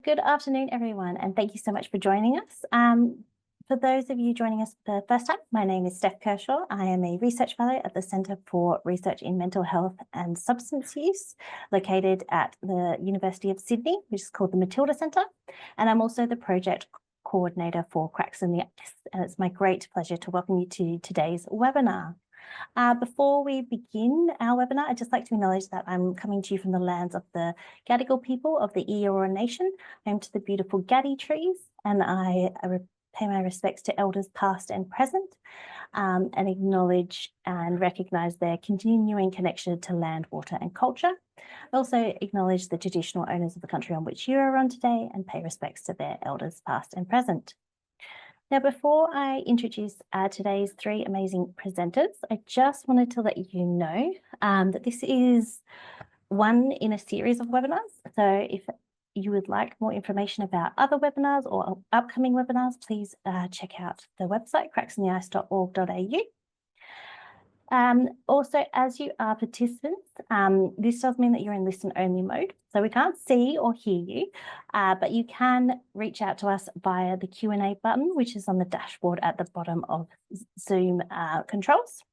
Good afternoon, everyone, and thank you so much for joining us. For those of you joining us for the first time, my name is Steph Kershaw. I am a research fellow at the Centre for Research in Mental Health and Substance Use, located at the University of Sydney, which is called the Matilda Centre. And I'm also the project coordinator for Cracks in the Ice. And it's my great pleasure to welcome you to today's webinar. Before we begin our webinar, I'd just like to acknowledge that I'm coming to you from the lands of the Gadigal people of the Eora Nation, home to the beautiful Gadi trees, and I pay my respects to elders past and present, and acknowledge and recognise their continuing connection to land, water and culture. I also acknowledge the traditional owners of the country on which you are on today and pay respects to their elders past and present. Now, before I introduce today's three amazing presenters, I just wanted to let you know that this is one in a series of webinars. So if you would like more information about other webinars or upcoming webinars, please check out the website cracksintheice.org.au. Also, as you are participants, this does mean that you're in listen-only mode. So we can't see or hear you, but you can reach out to us via the Q&A button, which is on the dashboard at the bottom of Zoom controls.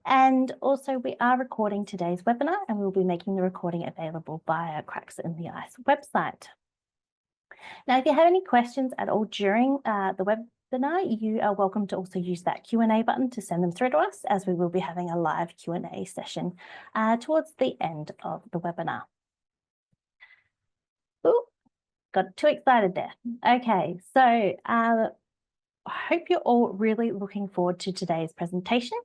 And also, we are recording today's webinar, and we'll be making the recording available via Cracks in the Ice website. Now, if you have any questions at all during the webinar, you are welcome to also use that Q&A button to send them through to us, as we will be having a live Q&A session towards the end of the webinar. Ooh, got too excited there. Okay, so I hope you're all really looking forward to today's presentation,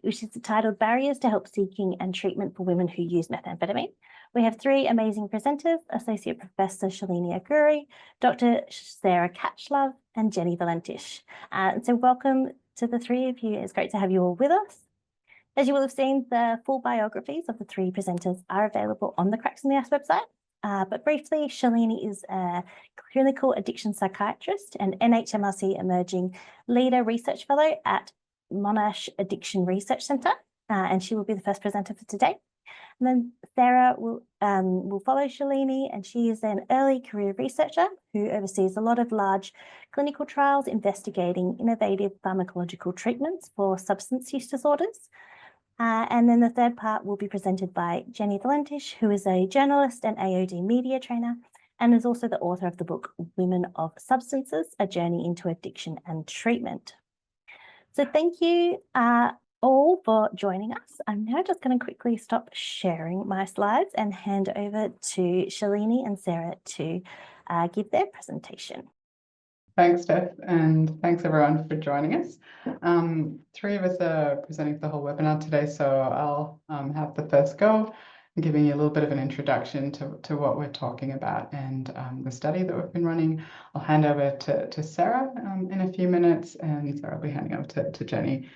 which is titled Barriers to Help Seeking and Treatment for Women Who Use Methamphetamine. We have three amazing presenters, Associate Professor Shalini, Dr. Sarah Catchlove, and Jenny Valentish. So welcome to the three of you. It's great to have you all with us. As you will have seen, the full biographies of the three presenters are available on the Cracks in the Ice website. But briefly, Shalini is a clinical addiction psychiatrist and NHMRC Emerging Leader Research Fellow at Monash Addiction Research Centre, and she will be the first presenter for today. And then Sarah will follow Shalini, and she is an early career researcher who oversees a lot of large clinical trials investigating innovative pharmacological treatments for substance use disorders. And then the third part will be presented by Jenny Valentish, who is a journalist and AOD media trainer, and is also the author of the book Women of Substances, A Journey into Addiction and Treatment. So thank you all for joining us. I'm now just going to quickly stop sharing my slides and hand over to Shalini and Sarah to give their presentation. Thanks, Steph, and thanks everyone for joining us. Three of us are presenting for the whole webinar today, so I'll have the first go, giving you a little bit of an introduction to what we're talking about and the study that we've been running. I'll hand over to Sarah in a few minutes, and Sarah will be handing over to Jenny.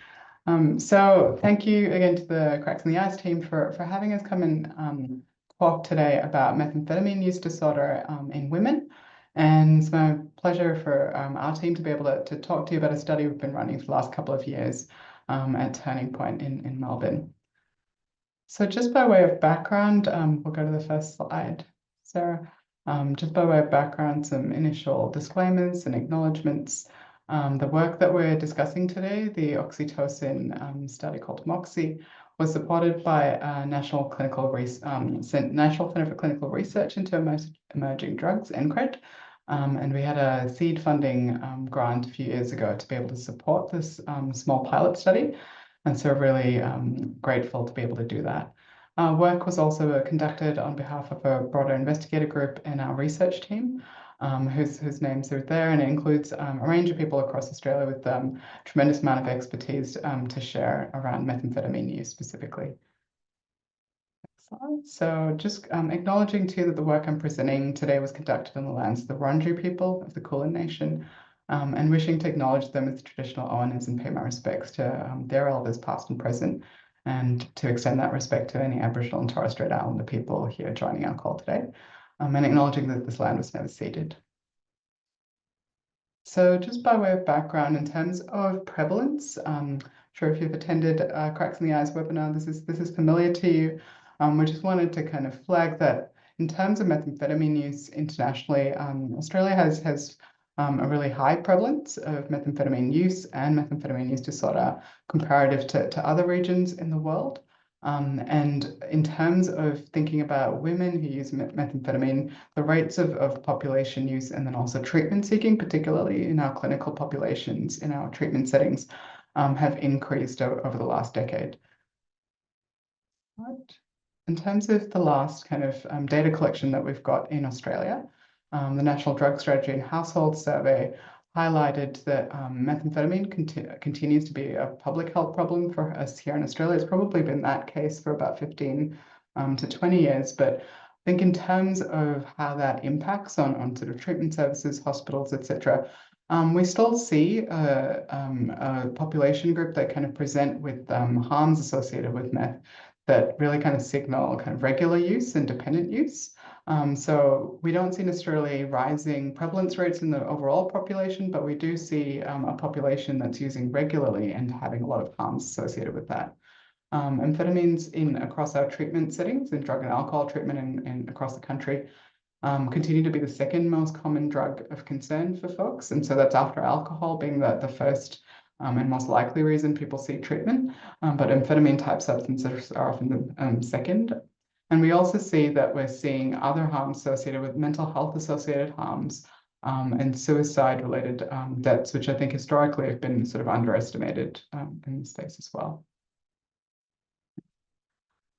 So thank you again to the Cracks in the Ice team for having us come and talk today about methamphetamine use disorder in women. And it's my pleasure for our team to be able to talk to you about a study we've been running for the last couple of years at Turning Point in Melbourne. So just by way of background, we'll go to the first slide, Sarah. Just by way of background, some initial disclaimers and acknowledgements. The work that we're discussing today, the oxytocin study called MOXIE, was supported by National Center for Clinical Research into Emerging Drugs, NCRED. And we had a seed funding grant a few years ago to be able to support this small pilot study. And so really grateful to be able to do that. Work was also conducted on behalf of a broader investigator group in our research team, whose names are there, and it includes a range of people across Australia with tremendous amount of expertise to share around methamphetamine use specifically. So just acknowledging too that the work I'm presenting today was conducted on the lands of the Wurundjeri people of the Kulin Nation, and wishing to acknowledge them as traditional owners and pay my respects to their elders past and present, and to extend that respect to any Aboriginal and Torres Strait Islander people here joining our call today, and acknowledging that this land was never ceded. So just by way of background, in terms of prevalence, sure if you've attended Cracks in the Ice webinar, this is familiar to you. We just wanted to kind of flag that in terms of methamphetamine use internationally, Australia has a really high prevalence of methamphetamine use and methamphetamine use disorder comparative to other regions in the world. And in terms of thinking about women who use methamphetamine, the rates of population use and then also treatment seeking, particularly in our clinical populations, in our treatment settings, have increased over the last decade. Right. In terms of the last kind of data collection that we've got in Australia, the National Drug Strategy and Household Survey highlighted that methamphetamine continues to be a public health problem for us here in Australia. It's probably been that case for about 15 to 20 years, but I think in terms of how that impacts on sort of treatment services, hospitals, etc., we still see a population group that kind of present with harms associated with meth that really kind of signal kind of regular use and dependent use. So we don't see necessarily rising prevalence rates in the overall population, but we do see a population that's using regularly and having a lot of harms associated with that. Amphetamines across our treatment settings in drug and alcohol treatment and across the country continue to be the second most common drug of concern for folks. And so that's after alcohol being the first and most likely reason people seek treatment. But amphetamine type substances are often the second. And we also see that we're seeing other harms associated with mental health associated harms and suicide related deaths, which I think historically have been sort of underestimated in the space as well.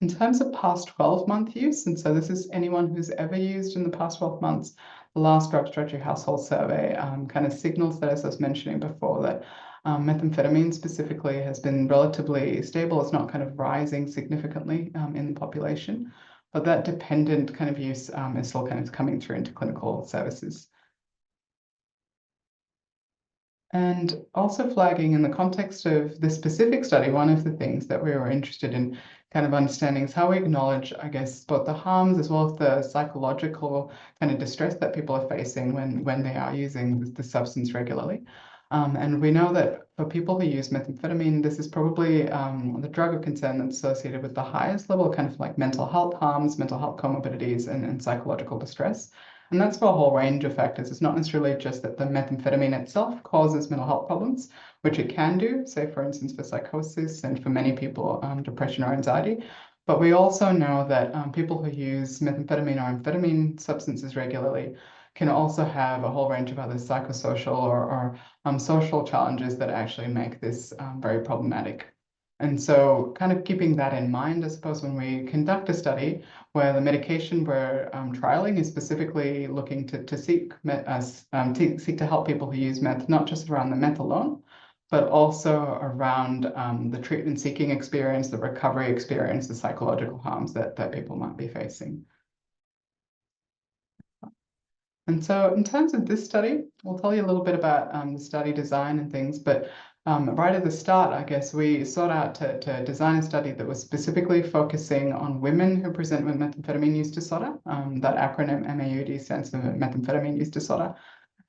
In terms of past 12-month use, and so this is anyone who's ever used in the past 12 months, the last Drug Strategy Household Survey kind of signals that, as I was mentioning before, that methamphetamine specifically has been relatively stable. It's not kind of rising significantly in the population, but that dependent kind of use is still kind of coming through into clinical services. And also flagging in the context of this specific study, one of the things that we were interested in kind of understanding is how we acknowledge, I guess, both the harms as well as the psychological kind of distress that people are facing when they are using the substance regularly. And we know that for people who use methamphetamine, this is probably the drug of concern that's associated with the highest level of kind of like mental health harms, mental health comorbidities, and psychological distress. And that's for a whole range of factors. It's not necessarily just that the methamphetamine itself causes mental health problems, which it can do, say, for instance, for psychosis and for many people, depression or anxiety. But we also know that people who use methamphetamine or amphetamine substances regularly can also have a whole range of other psychosocial or social challenges that actually make this very problematic. And so kind of keeping that in mind, I suppose, when we conduct a study where the medication we're trialing is specifically looking to seek to help people who use meth, not just around the meth alone, but also around the treatment seeking experience, the recovery experience, the psychological harms that people might be facing. And so in terms of this study, we'll tell you a little bit about the study design and things, but right at the start, I guess, we sought out to design a study that was specifically focusing on women who present with methamphetamine use disorder. That acronym MAUD stands for methamphetamine use disorder.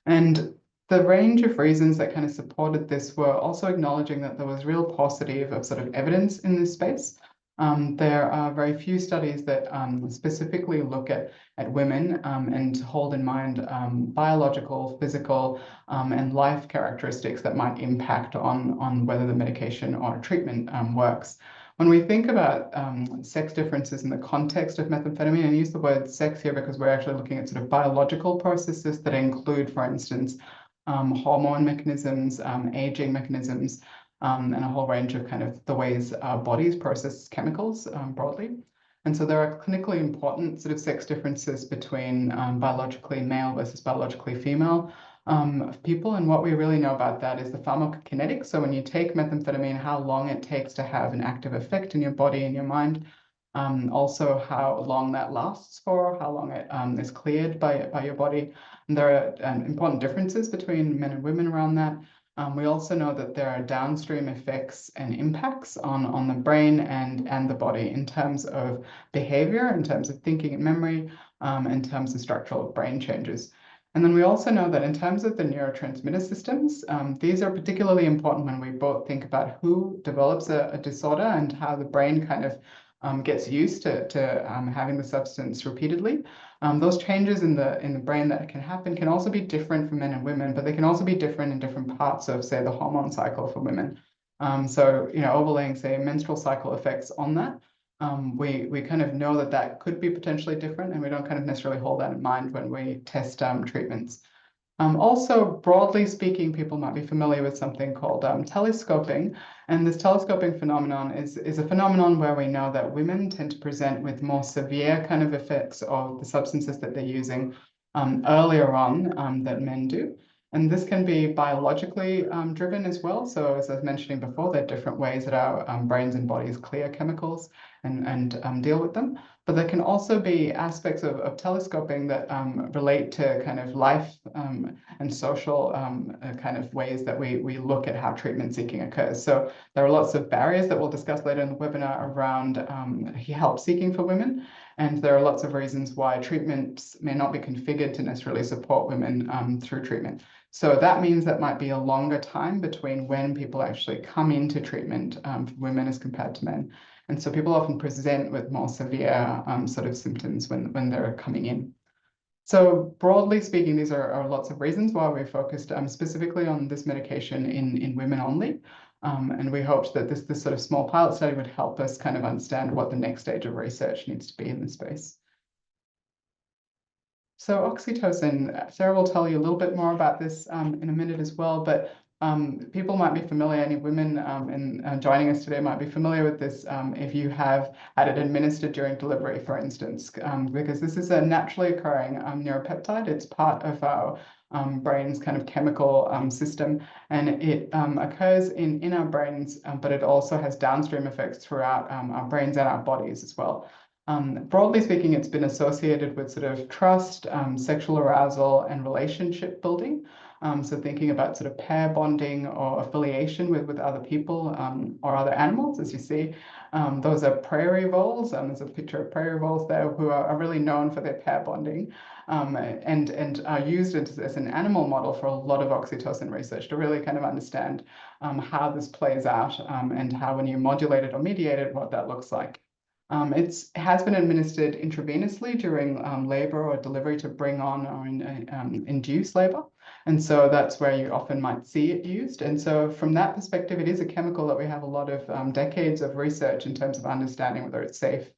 And the range of reasons that kind of supported this were also acknowledging that there was real paucity of sort of evidence in this space. There are very few studies that specifically look at women and hold in mind biological, physical, and life characteristics that might impact on whether the medication or treatment works. When we think about sex differences in the context of methamphetamine, and use the word sex here because we're actually looking at sort of biological processes that include, for instance, hormone mechanisms, aging mechanisms, and a whole range of kind of the ways our bodies process chemicals broadly. And so there are clinically important sort of sex differences between biologically male versus biologically female people. And what we really know about that is the pharmacokinetics. So when you take methamphetamine, how long it takes to have an active effect in your body and your mind. Also how long that lasts for, how long it is cleared by your body. And there are important differences between men and women around that. We also know that there are downstream effects and impacts on the brain and the body in terms of behavior, in terms of thinking and memory, in terms of structural brain changes. And then we also know that in terms of the neurotransmitter systems, these are particularly important when we both think about who develops a disorder and how the brain kind of gets used to having the substance repeatedly, those changes in the brain that can happen can also be different for men and women, but they can also be different in different parts of, say, the hormone cycle for women. So, overlaying, say, menstrual cycle effects on that, we kind of know that could be potentially different, and we don't kind of necessarily hold that in mind when we test treatments. Also, broadly speaking, people might be familiar with something called telescoping. And this telescoping phenomenon is a phenomenon where we know that women tend to present with more severe kind of effects of the substances that they're using earlier on than men do. And this can be biologically driven as well. So as I was mentioning before, there are different ways that our brains and bodies clear chemicals and deal with them. But there can also be aspects of telescoping that relate to kind of life and social kind of ways that we look at how treatment seeking occurs. So there are lots of barriers that we'll discuss later in the webinar around help seeking for women. And there are lots of reasons why treatments may not be configured to necessarily support women through treatment. So that means that might be a longer time between when people actually come into treatment for women as compared to men. And so people often present with more severe sort of symptoms when they're coming in. So broadly speaking, these are lots of reasons why we're focused specifically on this medication in women only. And we hoped that this sort of small pilot study would help us kind of understand what the next stage of research needs to be in this space. So oxytocin, Sarah will tell you a little bit more about this in a minute as well, but people might be familiar, any women joining us today might be familiar with this if you have had it administered during delivery, for instance, because this is a naturally occurring neuropeptide. It's part of our brain's kind of chemical system, and it occurs in our brains, but it also has downstream effects throughout our brains and our bodies as well. Broadly speaking, it's been associated with sort of trust, sexual arousal, and relationship building. So thinking about sort of pair bonding or affiliation with other people or other animals, as you see. Those are prairie voles. There's a picture of prairie voles there who are really known for their pair bonding and are used as an animal model for a lot of oxytocin research to really kind of understand how this plays out and how when you modulate it or mediate it, what that looks like. It has been administered intravenously during labor or delivery to bring on or induce labor. And so that's where you often might see it used. And so from that perspective, it is a chemical that we have a lot of decades of research in terms of understanding whether it's safe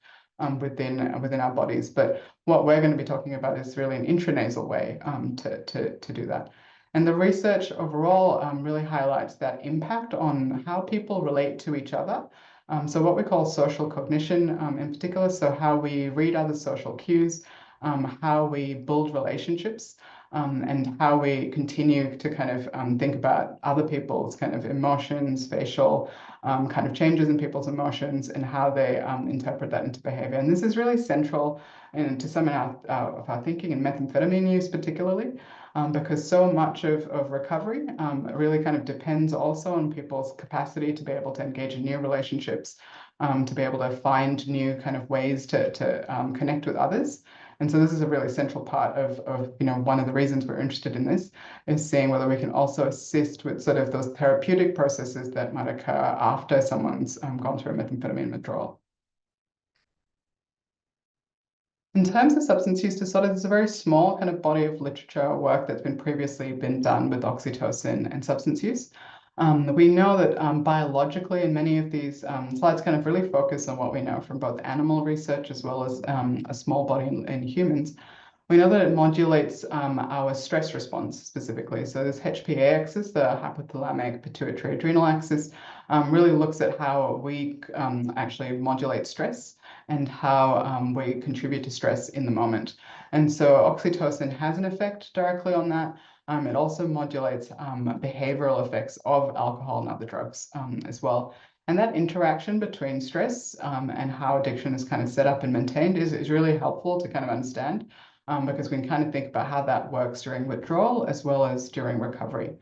within our bodies. But what we're going to be talking about is really an intranasal way to do that. And the research overall really highlights that impact on how people relate to each other. So what we call social cognition in particular, so how we read other social cues, how we build relationships, and how we continue to kind of think about other people's kind of emotions, facial kind of changes in people's emotions, and how they interpret that into behavior. And this is really central to some of our thinking in methamphetamine use particularly. Because so much of recovery really kind of depends also on people's capacity to be able to engage in new relationships, to be able to find new kind of ways to connect with others. And so this is a really central part of one of the reasons we're interested in this is seeing whether we can also assist with sort of those therapeutic processes that might occur after someone's gone through a methamphetamine withdrawal. In terms of substance use disorder, there's a very small kind of body of literature or work that's been previously done with oxytocin and substance use. We know that biologically, and many of these slides kind of really focus on what we know from both animal research as well as a small body in humans. We know that it modulates our stress response specifically. So this HPA axis, the hypothalamic pituitary adrenal axis, really looks at how we actually modulate stress and how we contribute to stress in the moment. And so oxytocin has an effect directly on that. It also modulates behavioral effects of alcohol and other drugs as well. And that interaction between stress and how addiction is kind of set up and maintained is really helpful to kind of understand because we can kind of think about how that works during withdrawal as well as during recovery.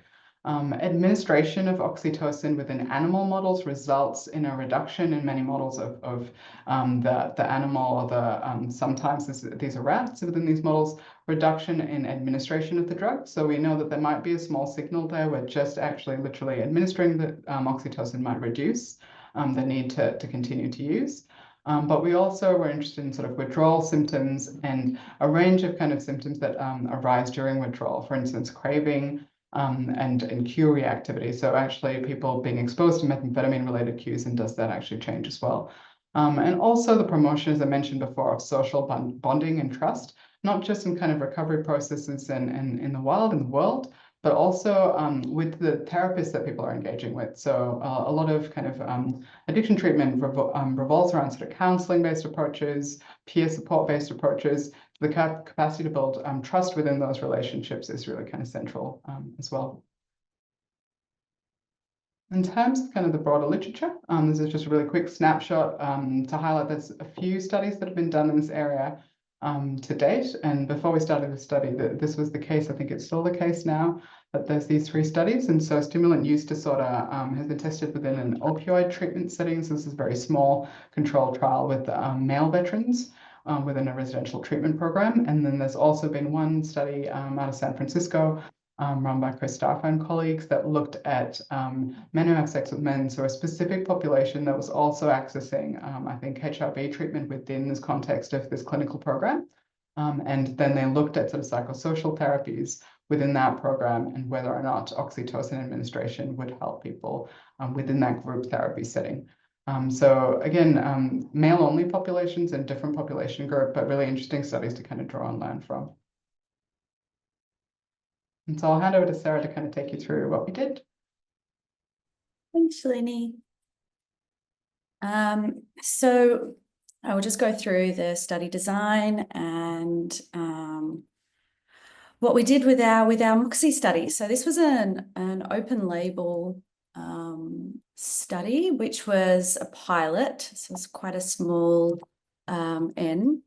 Administration of oxytocin within animal models results in a reduction in many models of the animal or the sometimes these are rats within these models, reduction in administration of the drug. So we know that there might be a small signal there where just actually literally administering the oxytocin might reduce the need to continue to use. But we also were interested in sort of withdrawal symptoms and a range of kind of symptoms that arise during withdrawal, for instance, craving and cue reactivity. So actually people being exposed to methamphetamine-related cues, and does that actually change as well? And also the promotion, as I mentioned before, of social bonding and trust, not just in kind of recovery processes and in the world, but also with the therapists that people are engaging with. So a lot of kind of addiction treatment revolves around sort of counseling-based approaches, peer support-based approaches. The capacity to build trust within those relationships is really kind of central as well. In terms of kind of the broader literature, this is just a really quick snapshot to highlight there's a few studies that have been done in this area to date. And before we started the study, this was the case. I think it's still the case now that there's these 3 studies. And so stimulant use disorder has been tested within an opioid treatment setting. So this is a very small controlled trial with male veterans within a residential treatment program. And then there's also been one study out of San Francisco run by Chris Starfa and colleagues that looked at men who have sex with men, so a specific population that was also accessing, I think, HIV treatment within this context of this clinical program. And then they looked at sort of psychosocial therapies within that program and whether or not oxytocin administration would help people within that group therapy setting. So again, male-only populations and different population group, but really interesting studies to kind of draw and learn from. And so I'll hand over to Sarah to kind of take you through what we did. Thanks, Shalini. So I will just go through the study design and what we did with our MOXIE study. So this was an open label study, which was a pilot. So it's quite a small N.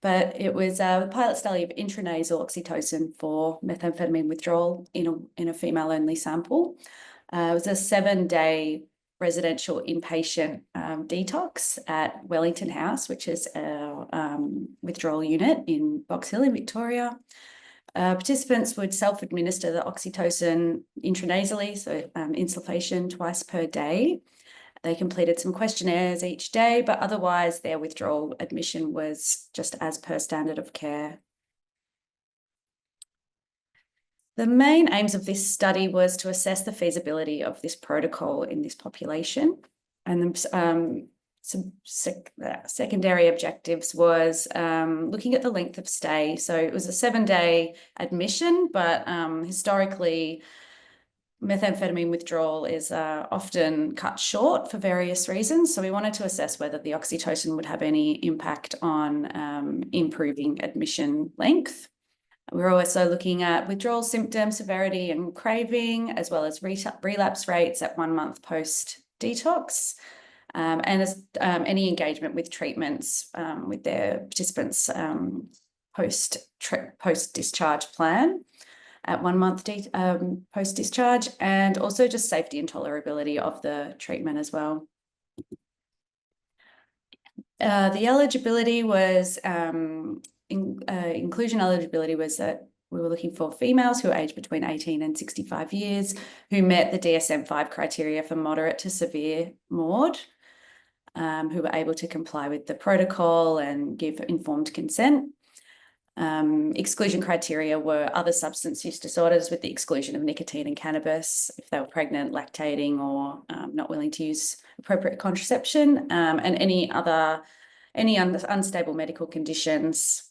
But it was a pilot study of intranasal oxytocin for methamphetamine withdrawal in a female-only sample. It was a 7-day residential inpatient detox at Wellington House, which is our withdrawal unit in Box Hill in Victoria. Participants would self-administer the oxytocin intranasally, so insufflation twice per day. They completed some questionnaires each day, but otherwise their withdrawal admission was just as per standard of care. The main aims of this study was to assess the feasibility of this protocol in this population. And some secondary objectives was looking at the length of stay. So it was a 7-day admission, but historically, methamphetamine withdrawal is often cut short for various reasons. So we wanted to assess whether the oxytocin would have any impact on improving admission length. We're also looking at withdrawal symptom severity and craving, as well as relapse rates at 1 month post-detox, and as any engagement with treatments with their participants post-discharge plan at 1 month post-discharge, and also just safety and tolerability of the treatment as well. The eligibility was, inclusion eligibility was that we were looking for females who are aged between 18 and 65 years who met the DSM-5 criteria for moderate to severe MAUD, who were able to comply with the protocol and give informed consent. Exclusion criteria were other substance use disorders with the exclusion of nicotine and cannabis if they were pregnant, lactating, or not willing to use appropriate contraception, and any unstable medical conditions.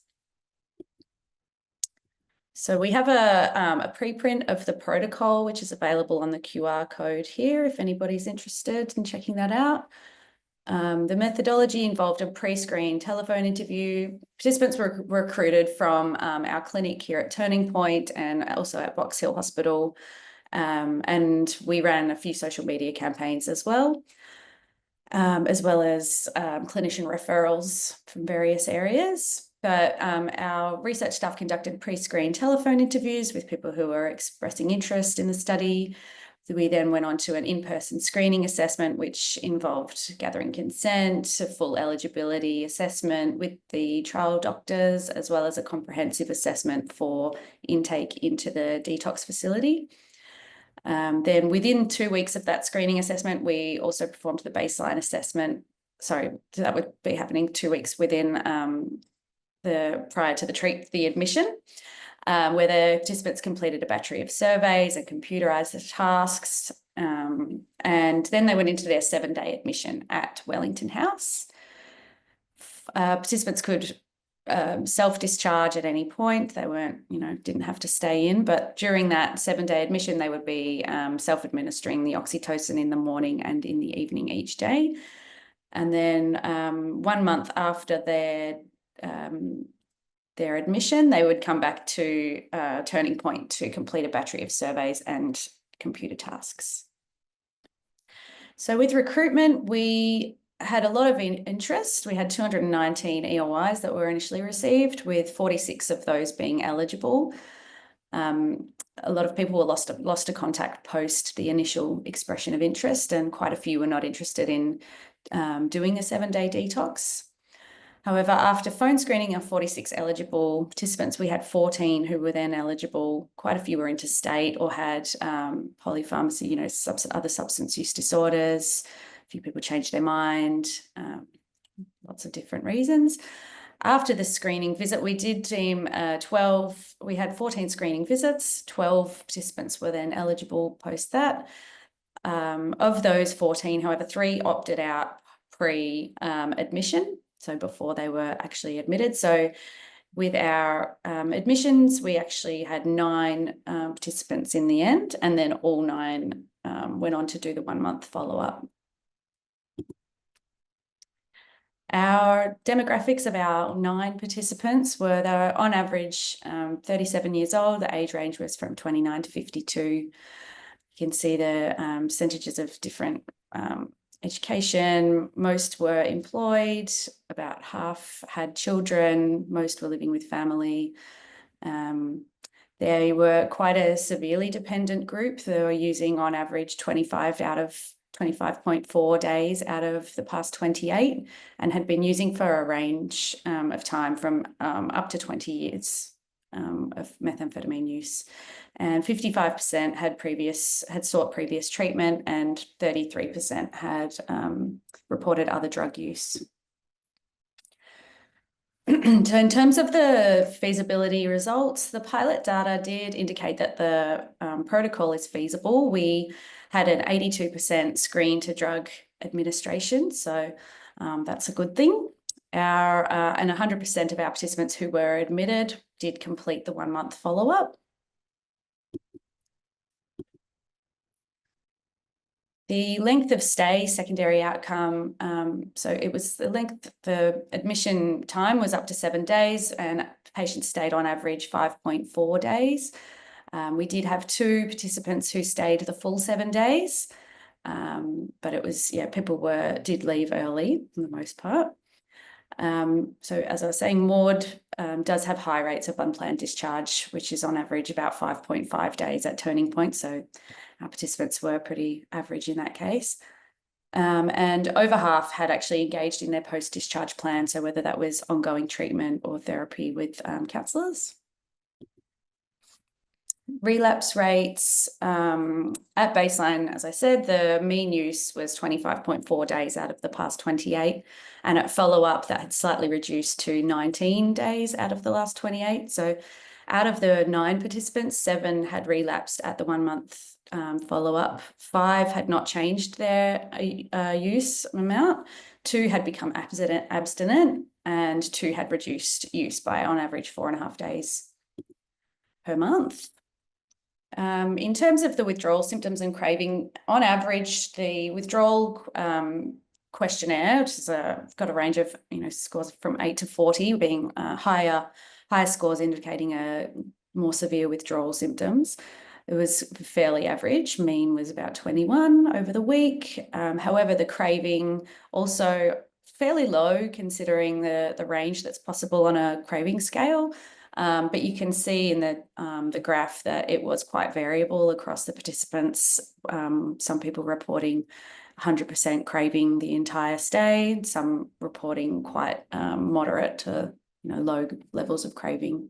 So we have a preprint of the protocol, which is available on the QR code here if anybody's interested in checking that out. The methodology involved a pre-screen telephone interview. Participants were recruited from our clinic here at Turning Point and also at Box Hill Hospital. And we ran a few social media campaigns as well as clinician referrals from various areas. But our research staff conducted pre-screen telephone interviews with people who were expressing interest in the study. We then went on to an in-person screening assessment, which involved gathering consent, a full eligibility assessment with the trial doctors, as well as a comprehensive assessment for intake into the detox facility. Then within 2 weeks of that screening assessment, we also performed the baseline assessment sorry, that would be happening 2 weeks within prior to the admission, where the participants completed a battery of surveys and computerised the tasks, and then they went into their 7-day admission at Wellington House. Participants could self-discharge at any point. They weren't, didn't have to stay in, but during that 7-day admission, they would be self-administering the oxytocin in the morning and in the evening each day. And then 1 month after their admission, they would come back to Turning Point to complete a battery of surveys and computer tasks. So with recruitment, we had a lot of interest. We had 219 EOIs that were initially received, with 46 of those being eligible. A lot of people were lost to contact post the initial expression of interest, and quite a few were not interested in doing a 7-day detox. However, after phone screening of 46 eligible participants, we had 14 who were then eligible. Quite a few were interstate or had polypharmacy, other substance use disorders. A few people changed their mind, lots of different reasons. After the screening visit, we did deem 12, we had 14 screening visits, 12 participants were then eligible post that. Of those 14, however, 3 opted out pre-admission, so before they were actually admitted. So with our admissions, we actually had 9 participants in the end, and then all 9 went on to do the 1-month follow-up. Our demographics of our 9 participants were, they were on average 37 years old. The age range was from 29 to 52. You can see the percentages of different education. Most were employed, about half had children, most were living with family. They were quite a severely dependent group. They were using on average 25.4 days out of the past 28, and had been using for a range of time from up to 20 years of methamphetamine use. And 55% had sought previous treatment, and 33% had reported other drug use. So in terms of the feasibility results, the pilot data did indicate that the protocol is feasible. We had an 82% screen to drug administration, so that's a good thing. And 100% of our participants who were admitted did complete the 1-month follow-up. The length of stay, secondary outcome, so it was the admission time was up to 7 days, and patients stayed on average 5.4 days. We did have 2 participants who stayed the full 7 days, but it was, people did leave early for the most part. So as I was saying, MAUD does have high rates of unplanned discharge, which is on average about 5.5 days at Turning Point. So our participants were pretty average in that case. And over half had actually engaged in their post-discharge plan, so whether that was ongoing treatment or therapy with counsellors. Relapse rates, at baseline, as I said, the mean use was 25.4 days out of the past 28, and at follow-up that had slightly reduced to 19 days out of the last 28. So out of the 9 participants, 7 had relapsed at the 1-month follow-up. 5 had not changed their use amount. 2 had become abstinent, and 2 had reduced use by on average 4.5 days per month. In terms of the withdrawal symptoms and craving, on average, the withdrawal questionnaire, which is got a range of scores from 8 to 40, being higher scores indicating a more severe withdrawal symptoms. It was fairly average. Mean was about 21 over the week. However, the craving also fairly low considering the range that's possible on a craving scale. But you can see in the graph that it was quite variable across the participants. Some people reporting 100% craving the entire stay, some reporting quite moderate to low levels of craving.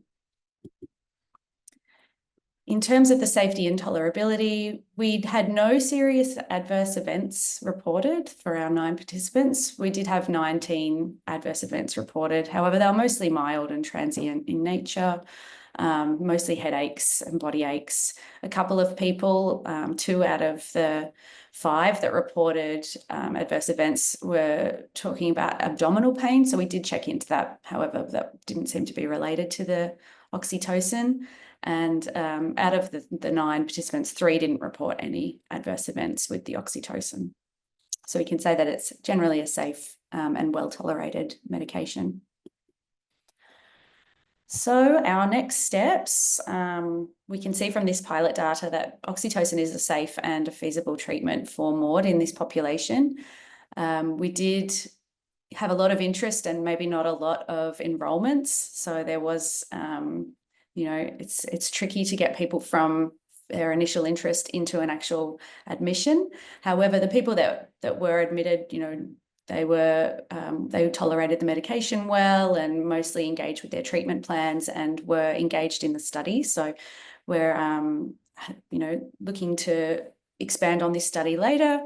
In terms of the safety and tolerability, we'd had no serious adverse events reported for our 9 participants. We did have 19 adverse events reported. However, they were mostly mild and transient in nature, mostly headaches and body aches. A couple of people, 2 out of the 5 that reported adverse events, were talking about abdominal pain. So we did check into that. However, that didn't seem to be related to the oxytocin. And out of the 9 participants, 3 didn't report any adverse events with the oxytocin. So we can say that it's generally a safe and well-tolerated medication. So our next steps, we can see from this pilot data that oxytocin is a safe and a feasible treatment for MAUD in this population. We did have a lot of interest and maybe not a lot of enrollments. So there was you know, it's tricky to get people from their initial interest into an actual admission. However, the people that were admitted, you know, they tolerated the medication well and mostly engaged with their treatment plans and were engaged in the study. So we're you know, looking to expand on this study later.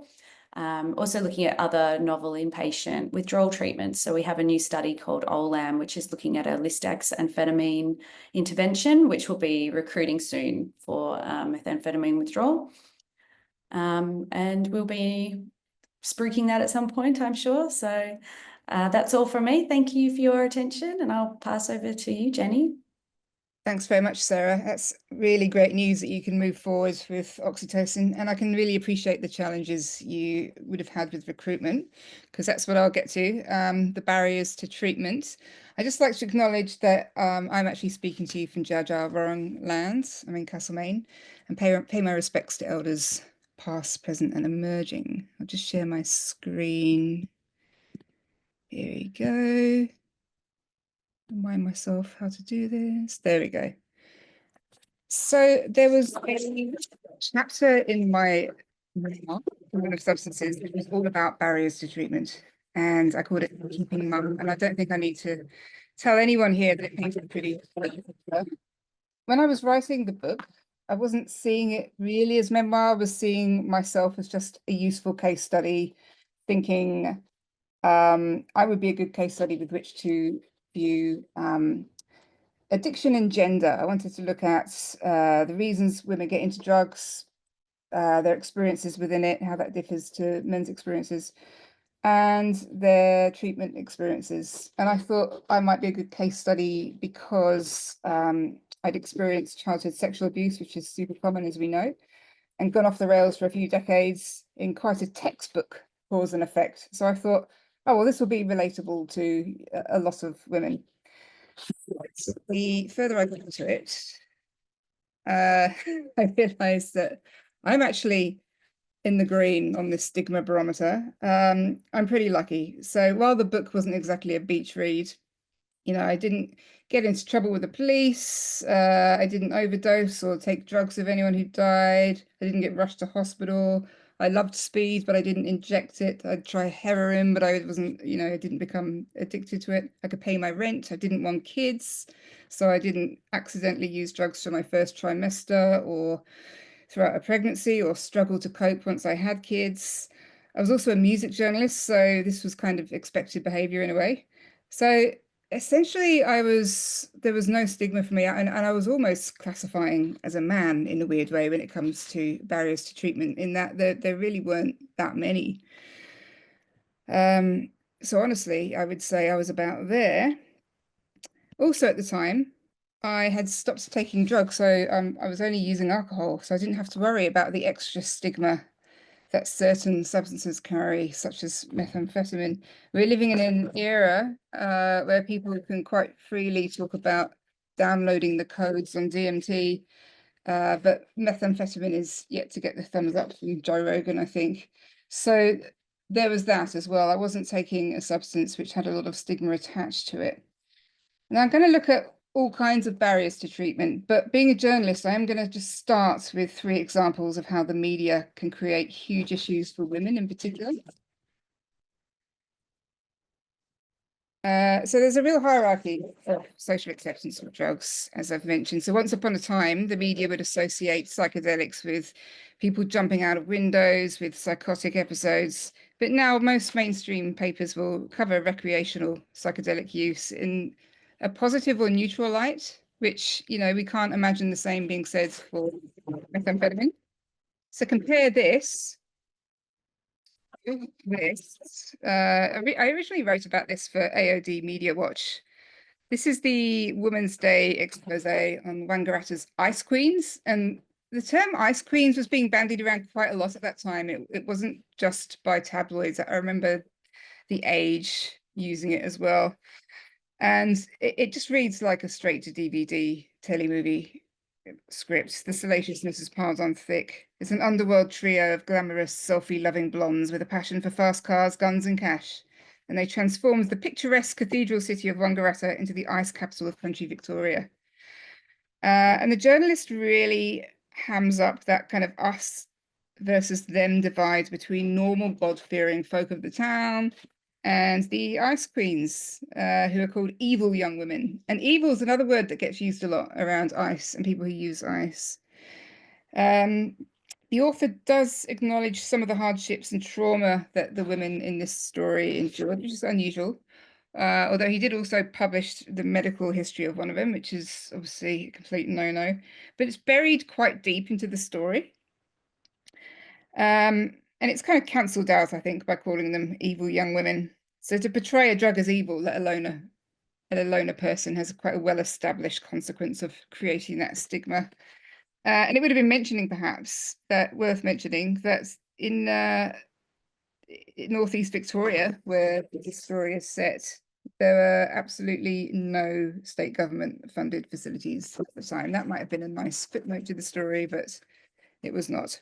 Also looking at other novel inpatient withdrawal treatments. So we have a new study called OLAM, which is looking at a lisdexamfetamine intervention, which will be recruiting soon for methamphetamine withdrawal. And we'll be spruiking that at some point, I'm sure. So that's all from me. Thank you for your attention, and I'll pass over to you, Jenny. Thanks very much, Sarah. That's really great news that you can move forward with oxytocin, and I can really appreciate the challenges you would have had with recruitment, because that's what I'll get to, the barriers to treatment. I'd just like to acknowledge that I'm actually speaking to you from Jaja Warong lands. I'm in Castlemaine, and pay my respects to elders past, present and emerging. I'll just share my screen. Here we go. Remind myself how to do this. There we go. So there was a chapter in my memoir, Women of Substances, that was all about barriers to treatment, and I called it Keeping Mum. And I don't think I need to tell anyone here that it painted pretty. When I was writing the book, I wasn't seeing it really as memoir. I was seeing myself as just a useful case study, thinking I would be a good case study with which to view addiction and gender. I wanted to look at the reasons women get into drugs, their experiences within it, how that differs to men's experiences, and their treatment experiences. And I thought I might be a good case study because I'd experienced childhood sexual abuse, which is super common, as we know, and gone off the rails for a few decades in quite a textbook cause and effect. So I thought, oh, well, this will be relatable to a lot of women. The further I got into it, I realized that I'm actually in the green on this stigma barometer. I'm pretty lucky. So while the book wasn't exactly a beach read, you know, I didn't get into trouble with the police. I didn't overdose or take drugs of anyone who died. I didn't get rushed to hospital. I loved speed, but I didn't inject it. I'd try heroin, but I wasn't, you know, I didn't become addicted to it. I could pay my rent. I didn't want kids. So I didn't accidentally use drugs for my first trimester or throughout a pregnancy or struggle to cope once I had kids. I was also a music journalist, so this was kind of expected behavior in a way. So essentially, there was no stigma for me, and I was almost classifying as a man in a weird way when it comes to barriers to treatment, in that there really weren't that many. So honestly, I would say I was about there. Also at the time, I had stopped taking drugs, so I was only using alcohol, so I didn't have to worry about the extra stigma that certain substances carry, such as methamphetamine. We're living in an era where people can quite freely talk about downloading the codes on DMT, but methamphetamine is yet to get the thumbs up from Joe Rogan, I think. So there was that as well. I wasn't taking a substance which had a lot of stigma attached to it. Now I'm going to look at all kinds of barriers to treatment, but being a journalist, I am going to just start with 3 examples of how the media can create huge issues for women in particular. So there's a real hierarchy of social acceptance of drugs, as I've mentioned. So once upon a time, the media would associate psychedelics with people jumping out of windows, with psychotic episodes. But now most mainstream papers will cover recreational psychedelic use in a positive or neutral light, which, we can't imagine the same being said for methamphetamine. So compare this. I originally wrote about this for AOD Media Watch. This is the Women's Day expose on Wangaratta's Ice Queens. And the term Ice Queens was being bandied around quite a lot at that time. It wasn't just by tabloids. I remember The Age using it as well. And it just reads like a straight to DVD telemovie script. The salaciousness is piled on thick. It's an underworld trio of glamorous, selfie-loving blondes with a passion for fast cars, guns, and cash. And they transformed the picturesque cathedral city of Wangaratta into the ice capital of country Victoria. And the journalist really hams up that kind of us versus them divide between normal God-fearing folk of the town and the ice queens, who are called evil young women. And evil is another word that gets used a lot around ice and people who use ice. The author does acknowledge some of the hardships and trauma that the women in this story endured, which is unusual. Although he did also publish the medical history of one of them, which is obviously a complete no-no, but it's buried quite deep into the story. And it's kind of cancelled out, I think, by calling them evil young women. So to portray a drug as evil, let alone a person, has quite a well-established consequence of creating that stigma. And it would have been worth mentioning that in Northeast Victoria, where this story is set, there are absolutely no state government funded facilities at the time. That might have been a nice footnote to the story, but it was not.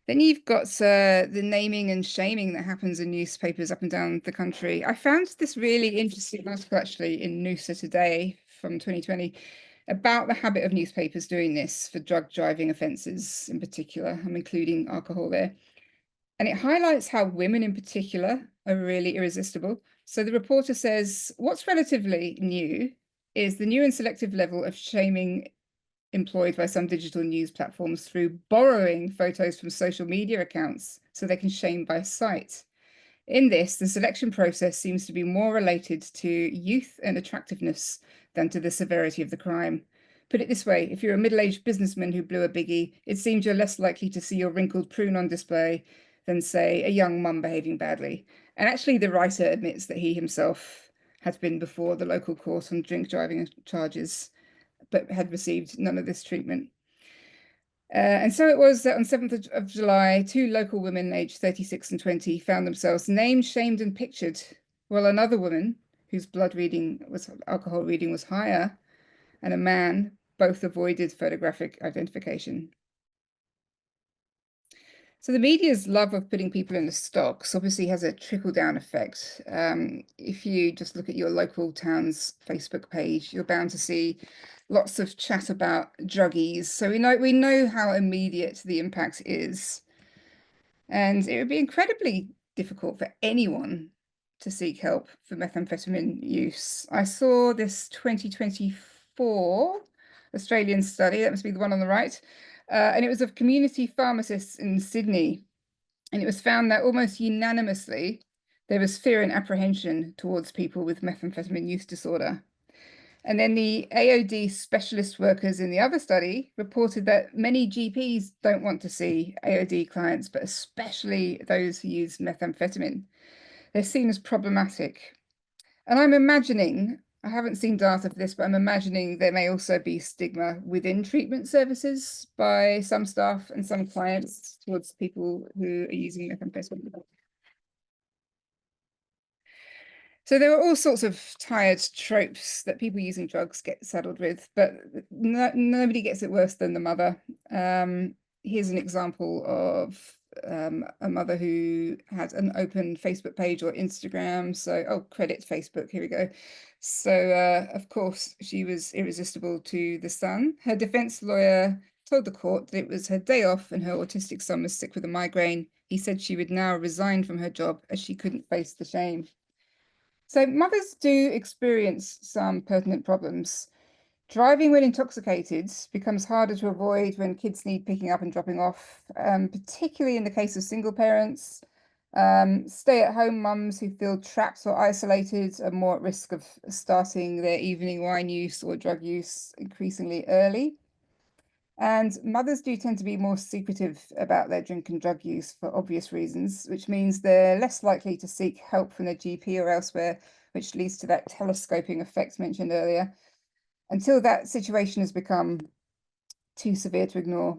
Then you've got the naming and shaming that happens in newspapers up and down the country. I found this really interesting article actually in Noosa Today from 2020 about the habit of newspapers doing this for drug driving offences in particular. I'm including alcohol there. And it highlights how women in particular are really irresistible. So the reporter says, what's relatively new is the new and selective level of shaming employed by some digital news platforms through borrowing photos from social media accounts so they can shame by sight. In this, the selection process seems to be more related to youth and attractiveness than to the severity of the crime. Put it this way, if you're a middle-aged businessman who blew a biggie, it seems you're less likely to see your wrinkled prune on display than, say, a young mum behaving badly. And actually, the writer admits that he himself had been before the local court on drink driving charges, but had received none of this treatment. And so it was that on 7th of July, 2 local women aged 36 and 20 found themselves named, shamed, and pictured, while another woman whose alcohol reading was higher, and a man both avoided photographic identification. So the media's love of putting people in the stocks obviously has a trickle-down effect. If you just look at your local town's Facebook page, you're bound to see lots of chat about druggies. So we know how immediate the impact is. And it would be incredibly difficult for anyone to seek help for methamphetamine use. I saw this 2024 Australian study, that must be the one on the right, and it was of community pharmacists in Sydney. And it was found that almost unanimously, there was fear and apprehension towards people with methamphetamine use disorder. And then the AOD specialist workers in the other study reported that many GPs don't want to see AOD clients, but especially those who use methamphetamine. They're seen as problematic. And I'm imagining, I haven't seen data for this, but I'm imagining there may also be stigma within treatment services by some staff and some clients towards people who are using methamphetamine. So there are all sorts of tired tropes that people using drugs get saddled with, but nobody gets it worse than the mother. Here's an example of a mother who had an open Facebook page or Instagram. So, credit Facebook, here we go. So, of course, she was irresistible to the son. Her defense lawyer told the court that it was her day off and her autistic son was sick with a migraine. He said she would now resign from her job as she couldn't face the shame. So mothers do experience some pertinent problems. Driving when intoxicated becomes harder to avoid when kids need picking up and dropping off, particularly in the case of single parents. Stay-at-home mums who feel trapped or isolated are more at risk of starting their evening wine use or drug use increasingly early. And mothers do tend to be more secretive about their drink and drug use for obvious reasons, which means they're less likely to seek help from their GP or elsewhere, which leads to that telescoping effect mentioned earlier, until that situation has become too severe to ignore.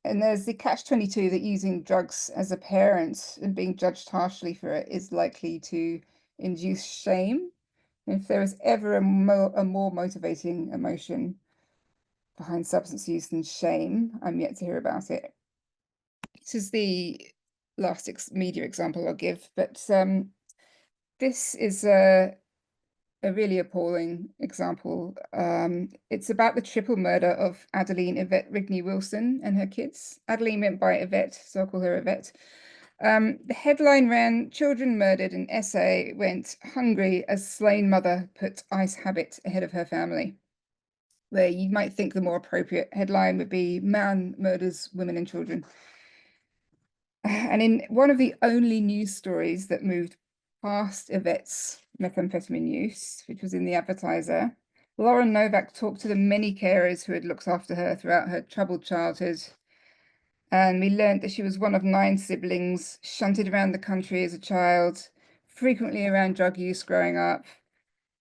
And there's the catch-22 that using drugs as a parent and being judged harshly for it is likely to induce shame. And if there is ever a more motivating emotion behind substance use than shame, I'm yet to hear about it. This is the last media example I'll give, but this is a really appalling example. It's about the triple murder of Adeline Yvette Rigney Wilson and her kids. Adeline went by Yvette, so I'll call her Yvette. The headline ran, "Children Murdered," and essay went, "Hungry as slain mother put ice habit ahead of her family," where you might think the more appropriate headline would be "Man Murders Women and Children." And in one of the only news stories that moved past Yvette's methamphetamine use, which was in the Advertiser, Lauren Novak talked to the many carers who had looked after her throughout her troubled childhood. And we learned that she was one of 9 siblings, shunted around the country as a child, frequently around drug use growing up,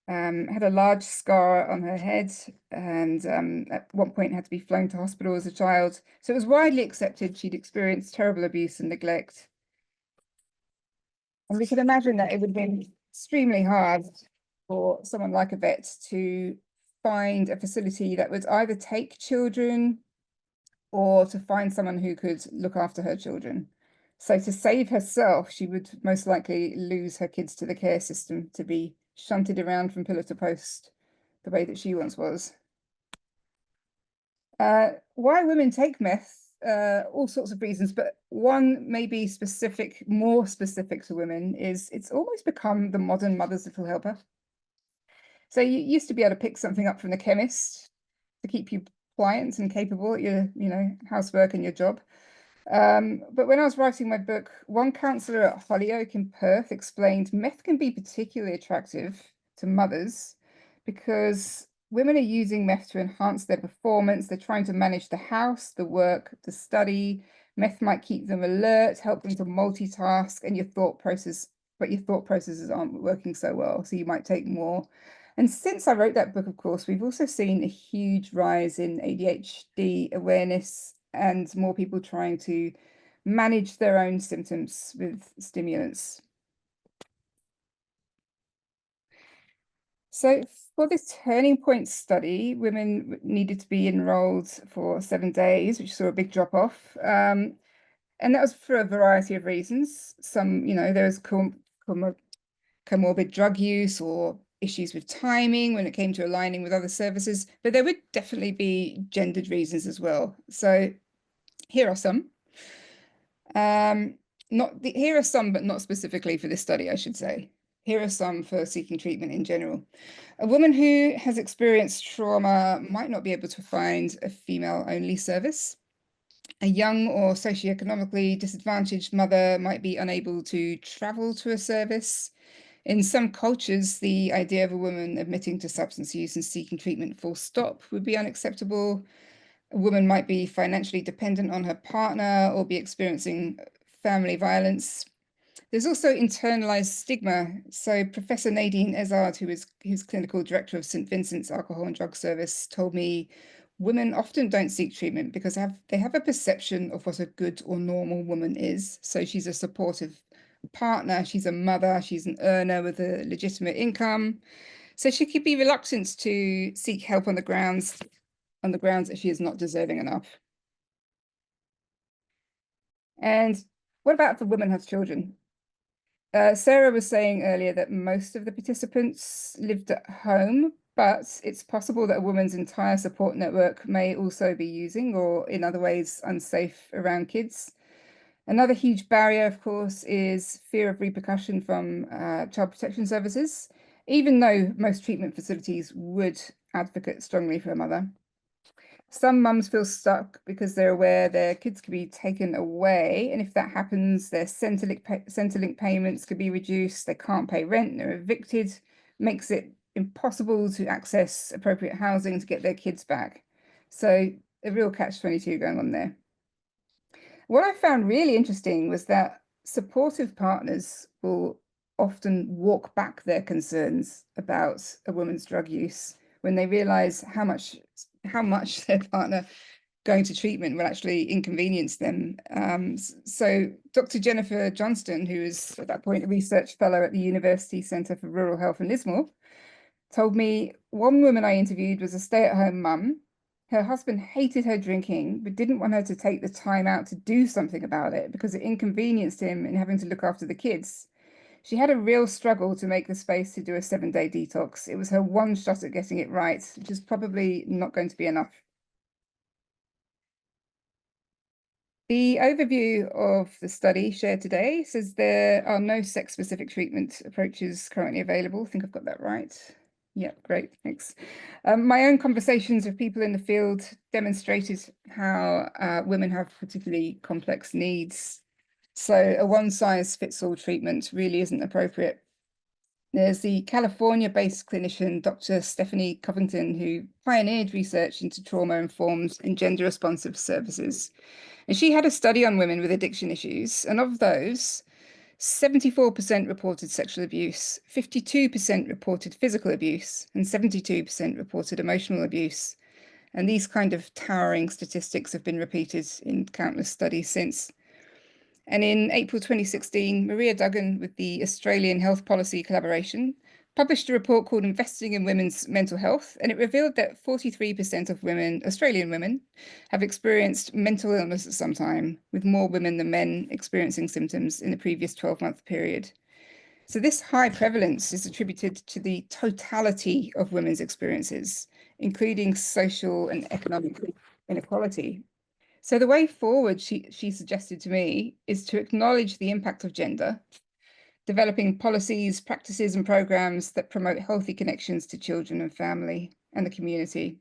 had a large scar on her head, and at one point had to be flown to hospital as a child. So it was widely accepted she'd experienced terrible abuse and neglect. And we can imagine that it would have been extremely hard for someone like Yvette to find a facility that would either take children or to find someone who could look after her children. So to save herself, she would most likely lose her kids to the care system to be shunted around from pillar to post the way that she once was. Why women take meth, all sorts of reasons, but one maybe specific, more specific to women is it's almost become the modern mother's little helper. So you used to be able to pick something up from the chemist to keep you pliant and capable at your, housework and your job. But when I was writing my book, one counsellor at Hollyoake in Perth explained meth can be particularly attractive to mothers because women are using meth to enhance their performance. They're trying to manage the house, the work, the study. Meth might keep them alert, help them to multitask, and your thought processes aren't working so well, so you might take more. And since I wrote that book, of course, we've also seen a huge rise in ADHD awareness and more people trying to manage their own symptoms with stimulants. So for this turning point study, women needed to be enrolled for 7 days, which saw a big drop off. And that was for a variety of reasons. Some, there was comorbid drug use or issues with timing when it came to aligning with other services, but there would definitely be gendered reasons as well. So here are some. Here are some, but not specifically for this study, I should say. Here are some for seeking treatment in general. A woman who has experienced trauma might not be able to find a female-only service. A young or socioeconomically disadvantaged mother might be unable to travel to a service. In some cultures, the idea of a woman admitting to substance use and seeking treatment full stop would be unacceptable. A woman might be financially dependent on her partner or be experiencing family violence. There's also internalized stigma. So Professor Nadine Ezard, who's clinical director of St. Vincent's Alcohol and Drug Service, told me women often don't seek treatment because they have a perception of what a good or normal woman is. So she's a supportive partner, she's a mother, she's an earner with a legitimate income. So she could be reluctant to seek help on the grounds that she is not deserving enough. And what about if the woman has children? Sarah was saying earlier that most of the participants lived at home, but it's possible that a woman's entire support network may also be using or in other ways unsafe around kids. Another huge barrier, of course, is fear of repercussion from child protection services. even though most treatment facilities would advocate strongly for a mother. Some mums feel stuck because they're aware their kids could be taken away, and if that happens, their Centrelink payments could be reduced, they can't pay rent, they're evicted, makes it impossible to access appropriate housing to get their kids back. So a real catch-22 going on there. What I found really interesting was that supportive partners will often walk back their concerns about a woman's drug use when they realize how much their partner going to treatment will actually inconvenience them. So Dr. Jennifer Johnston, who is at that point a research fellow at the University Centre for Rural Health in Lismore, told me one woman I interviewed was a stay-at-home mum. Her husband hated her drinking, but didn't want her to take the time out to do something about it because it inconvenienced him in having to look after the kids. She had a real struggle to make the space to do a 7-day detox. It was her one shot at getting it right, which is probably not going to be enough. The overview of the study shared today says there are no sex-specific treatment approaches currently available. I think I've got that right. Yeah, great, thanks. My own conversations with people in the field demonstrated how women have particularly complex needs. So a one-size-fits-all treatment really isn't appropriate. There's the California-based clinician, Dr. Stephanie Covington, who pioneered research into trauma-informed and gender-responsive services. And she had a study on women with addiction issues, and of those, 74% reported sexual abuse, 52% reported physical abuse, and 72% reported emotional abuse. And these kind of towering statistics have been repeated in countless studies since. And in April 2016, Maria Duggan with the Australian Health Policy Collaboration published a report called Investing in Women's Mental Health, and it revealed that 43% of women, Australian women, have experienced mental illness at some time, with more women than men experiencing symptoms in the previous 12-month period. So this high prevalence is attributed to the totality of women's experiences, including social and economic inequality. So the way forward, she suggested to me, is to acknowledge the impact of gender, developing policies, practices, and programs that promote healthy connections to children and family and the community.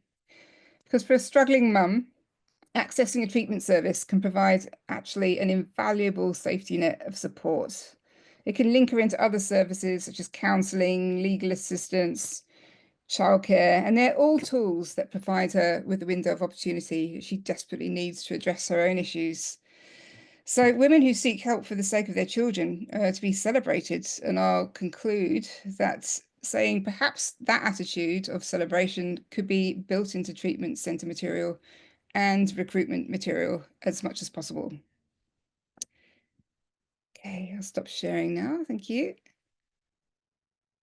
Because for a struggling mum, accessing a treatment service can provide actually an invaluable safety net of support. It can link her into other services such as counselling, legal assistance, childcare, and they're all tools that provide her with the window of opportunity that she desperately needs to address her own issues. So women who seek help for the sake of their children are to be celebrated, and I'll conclude that saying perhaps that attitude of celebration could be built into treatment centre material and recruitment material as much as possible. Okay, I'll stop sharing now. Thank you.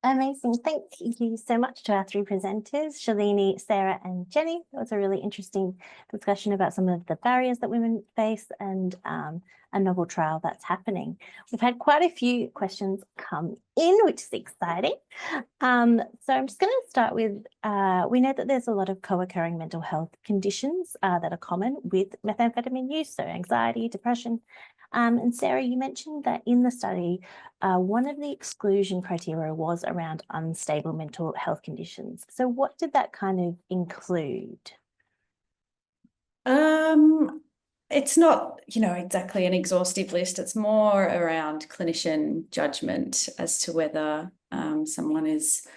Amazing. Thank you so much to our three presenters, Shalini, Sarah, and Jenny. It was a really interesting discussion about some of the barriers that women face and a novel trial that's happening. We've had quite a few questions come in, which is exciting. So I'm just going to start with, we know that there's a lot of co-occurring mental health conditions that are common with methamphetamine use, so anxiety, depression. And Sarah, you mentioned that in the study, one of the exclusion criteria was around unstable mental health conditions. So what did that kind of include? It's not, exactly an exhaustive list. It's more around clinician judgment as to whether someone is,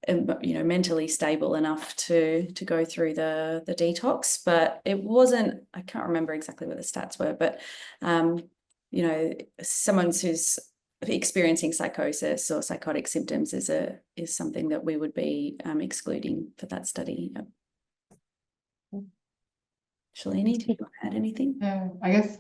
mentally stable enough to go through the detox. But it wasn't, I can't remember exactly what the stats were, but, someone who's experiencing psychosis or psychotic symptoms is something that we would be excluding for that study. Yep. Shalini, do you want to add anything? Yeah, I guess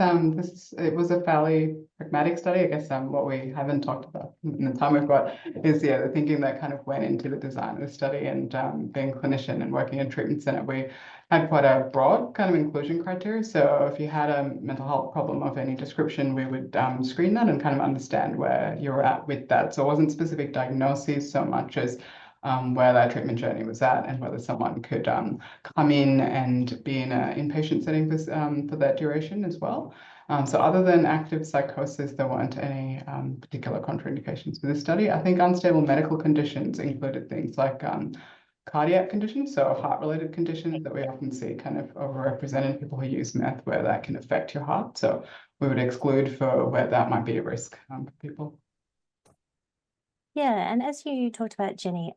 it was a fairly pragmatic study. I guess what we haven't talked about in the time we've got is the thinking that kind of went into the design of the study, and being a clinician and working in a treatment center, we had quite a broad kind of inclusion criteria. So if you had a mental health problem of any description, we would screen that and kind of understand where you're at with that. So it wasn't specific diagnoses so much as where that treatment journey was at and whether someone could come in and be in an inpatient setting for that duration as well. So other than active psychosis, there weren't any particular contraindications for this study. I think unstable medical conditions included things like cardiac conditions, so heart-related conditions that we often see kind of overrepresented in people who use meth, where that can affect your heart. So we would exclude for where that might be a risk for people. Yeah, and as you talked about, Jenny,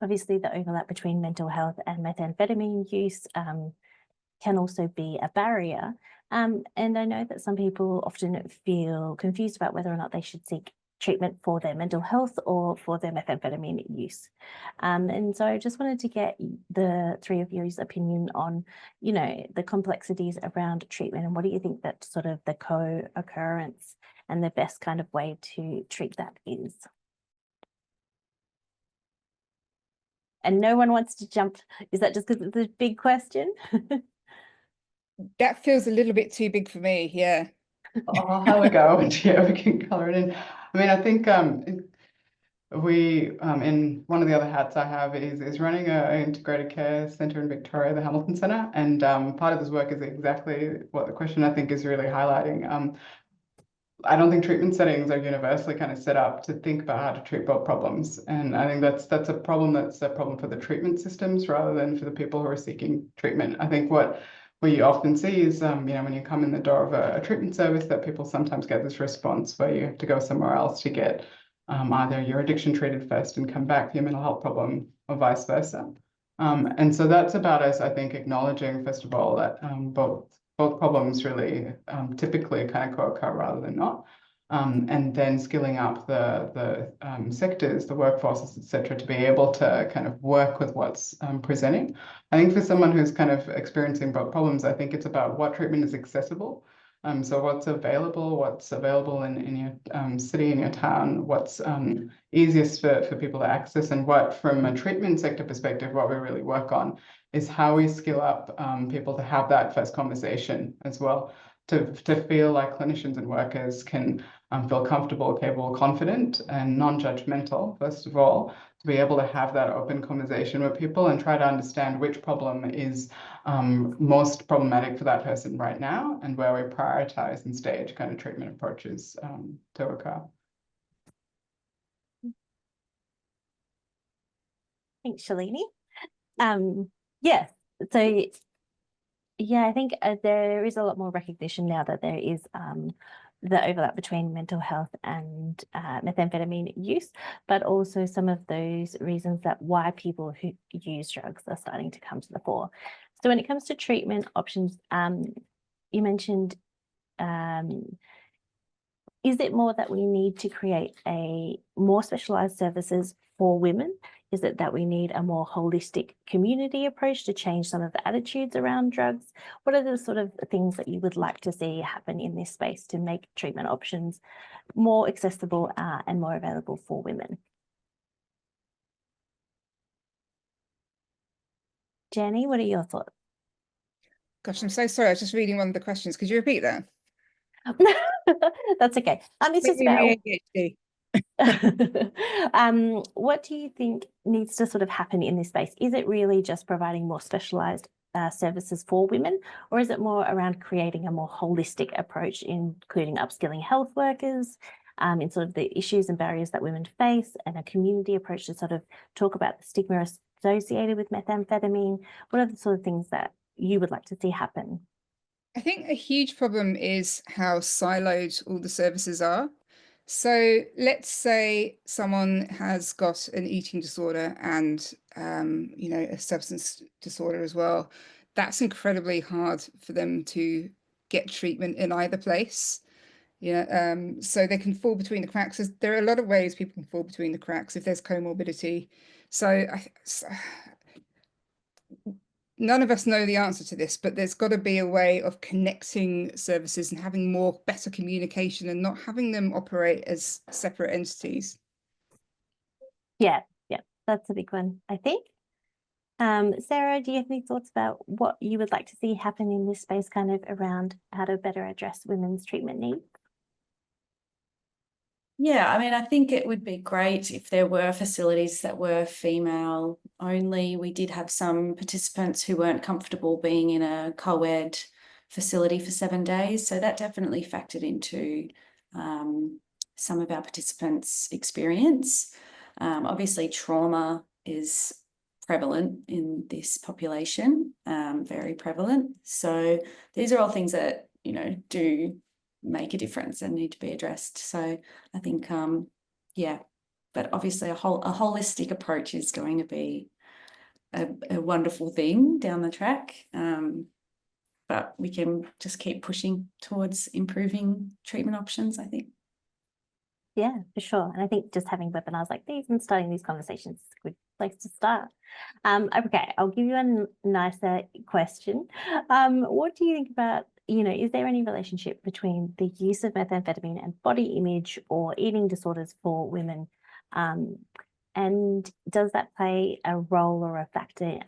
obviously the overlap between mental health and methamphetamine use can also be a barrier. And I know that some people often feel confused about whether or not they should seek treatment for their mental health or for their methamphetamine use. And so I just wanted to get the three of you's opinion on, the complexities around treatment, and what do you think that sort of the co-occurrence and the best kind of way to treat that is? And no one wants to jump. Is that just because it's a big question? That feels a little bit too big for me. Yeah. I'll have a go, and yeah, we can color it in. I mean, I think we in one of the other hats I have is running an integrated care centre in Victoria, the Hamilton Centre, and part of this work is exactly what the question I think is really highlighting. I don't think treatment settings are universally kind of set up to think about how to treat both problems, and I think that's a problem for the treatment systems rather than for the people who are seeking treatment. I think what we often see is, when you come in the door of a treatment service, that people sometimes get this response where you have to go somewhere else to get either your addiction treated first and come back for your mental health problem, or vice versa. And so that's about us, I think, acknowledging, first of all, that both problems really typically kind of co-occur rather than not. And then skilling up the sectors, the workforces, etc., to be able to kind of work with what's presenting. I think for someone who's kind of experiencing both problems, I think it's about what treatment is accessible. So what's available in your city, in your town, what's easiest for people to access, and what, from a treatment sector perspective, what we really work on is how we skill up people to have that first conversation as well, to feel like clinicians and workers can feel comfortable, capable, confident, and non-judgmental, first of all, to be able to have that open conversation with people and try to understand which problem is most problematic for that person right now, and where we prioritize and stage kind of treatment approaches to occur. Thanks, Shalini. Yes, so yeah, I think there is a lot more recognition now that there is the overlap between mental health and methamphetamine use, but also some of those reasons that why people who use drugs are starting to come to the fore. So when it comes to treatment options, you mentioned, is it more that we need to create a more specialized services for women? Is it that we need a more holistic community approach to change some of the attitudes around drugs? What are the sort of things that you would like to see happen in this space to make treatment options more accessible and more available for women? Jenny, what are your thoughts? Gosh, I'm so sorry. I was just reading one of the questions. Could you repeat that? That's okay. It's just about what do you think needs to sort of happen in this space? Is it really just providing more specialized services for women, or is it more around creating a more holistic approach, including upskilling health workers in sort of the issues and barriers that women face, and a community approach to sort of talk about the stigma associated with methamphetamine? What are the sort of things that you would like to see happen? I think a huge problem is how siloed all the services are. So let's say someone has got an eating disorder and, a substance disorder as well. That's incredibly hard for them to get treatment in either place. So they can fall between the cracks. There are a lot of ways people can fall between the cracks if there's comorbidity. So none of us know the answer to this, but there's got to be a way of connecting services and having better communication and not having them operate as separate entities. Yeah, that's a big one, I think. Sarah, do you have any thoughts about what you would like to see happen in this space, kind of around how to better address women's treatment needs? Yeah, I mean, I think it would be great if there were facilities that were female only. We did have some participants who weren't comfortable being in a co-ed facility for 7 days. So that definitely factored into some of our participants' experience. Obviously, trauma is prevalent in this population, very prevalent. So these are all things that, do make a difference and need to be addressed. So I think, yeah, but obviously a holistic approach is going to be a wonderful thing down the track. But we can just keep pushing towards improving treatment options, I think. Yeah, for sure. And I think just having webinars like these and starting these conversations is a good place to start. Okay, I'll give you a nicer question. What do you think about, is there any relationship between the use of methamphetamine and body image or eating disorders for women? And does that play a role or a factor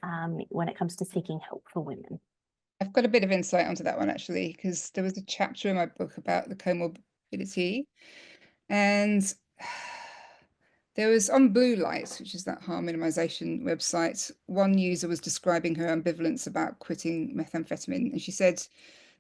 when it comes to seeking help for women? I've got a bit of insight onto that one, actually, because there was a chapter in my book about the comorbidity, and there was on Blue Light, which is that harm minimization website, one user was describing her ambivalence about quitting methamphetamine, and she said,